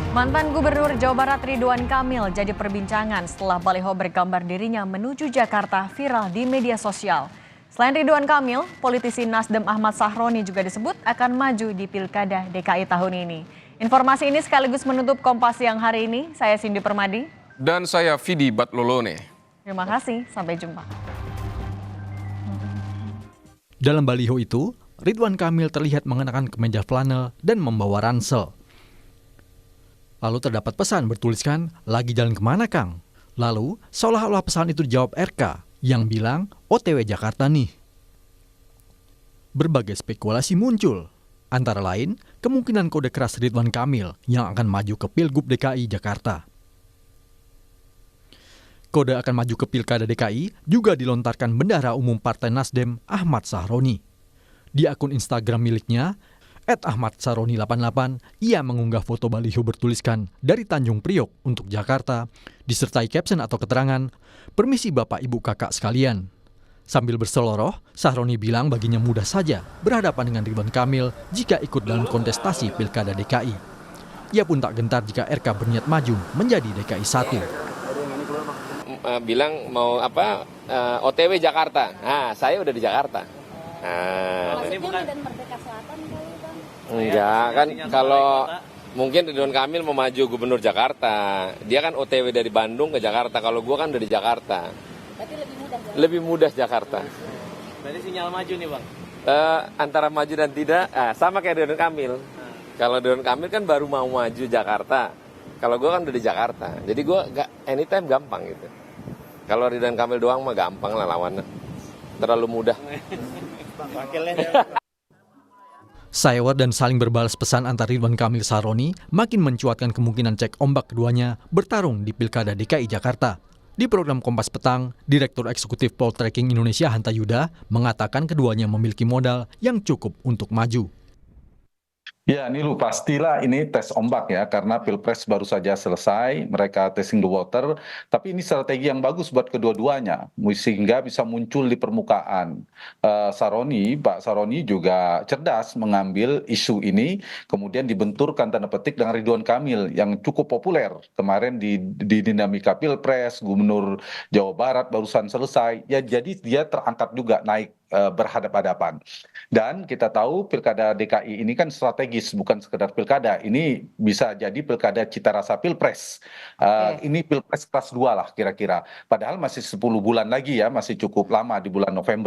Mantan Gubernur Jawa Barat Ridwan Kamil jadi perbincangan setelah baliho bergambar dirinya menuju Jakarta viral di media sosial. Selain Ridwan Kamil, politisi Nasdem Ahmad Sahroni juga disebut akan maju di Pilkada DKI tahun ini. Informasi ini sekaligus menutup Kompas Siang hari ini. Saya Cindy Permadi. Dan saya Vidi Batlolone. Terima kasih, sampai jumpa. Dalam baliho itu, Ridwan Kamil terlihat mengenakan kemeja flanel dan membawa ransel. Lalu terdapat pesan bertuliskan, "Lagi jalan kemana, Kang?" Lalu, seolah-olah pesan itu dijawab RK yang bilang, "OTW Jakarta nih." Berbagai spekulasi muncul, antara lain kemungkinan kode keras Ridwan Kamil yang akan maju ke Pilgub DKI Jakarta. Kode akan maju ke Pilkada DKI juga dilontarkan Bendahara Umum Partai Nasdem Ahmad Sahroni. Di akun Instagram miliknya, @ahmadsahroni88, ia mengunggah foto baliho bertuliskan dari Tanjung Priok untuk Jakarta, disertai caption atau keterangan, "Permisi Bapak Ibu Kakak sekalian." Sambil berseloroh, Sahroni bilang baginya mudah saja berhadapan dengan Ridwan Kamil jika ikut dalam kontestasi Pilkada DKI. Ia pun tak gentar jika RK berniat maju menjadi DKI 1. Bilang mau OTW Jakarta. Nah, saya udah di Jakarta. Nah, ini bukan dan Merdeka Selatan kali, Bang. enggak kan kalau mungkin Ridwan Kamil mau maju gubernur Jakarta. Dia kan OTW dari Bandung ke Jakarta. Kalau gua kan udah di Jakarta. Berarti lebih mudah. Lebih mudah Jakarta. Berarti sinyal maju nih, Bang. Antara maju dan tidak, sama kayak Ridwan Kamil. Kalau Ridwan Kamil kan baru mau maju Jakarta. Kalau gua kan udah di Jakarta. Jadi gua anytime gampang gitu. Kalau Ridwan Kamil doang mah gampang lah lawannya. Terlalu mudah. Sayur dan saling berbalas pesan antar Ridwan Kamil Sahroni makin mencuatkan kemungkinan cek ombak keduanya bertarung di Pilkada DKI Jakarta. Di program Kompas Petang, Direktur Eksekutif Poltreking Indonesia Hanta Yuda mengatakan keduanya memiliki modal yang cukup untuk maju. Ya, Nilu, pastilah ini tes ombak ya, karena Pilpres baru saja selesai, mereka testing the water, tapi ini strategi yang bagus buat kedua-duanya, sehingga bisa muncul di permukaan. Pak Sahroni juga cerdas mengambil isu ini, kemudian dibenturkan tanda petik dengan Ridwan Kamil yang cukup populer. Kemarin di dinamika Pilpres, Gubernur Jawa Barat barusan selesai, ya jadi dia terangkat juga naik berhadap-hadapan. Dan kita tahu Pilkada DKI ini kan strategis, bukan sekedar pilkada. Ini bisa jadi pilkada cita rasa Pilpres. Ini Pilpres kelas 2 lah kira-kira. Padahal masih 10 bulan lagi ya, masih cukup lama di bulan November.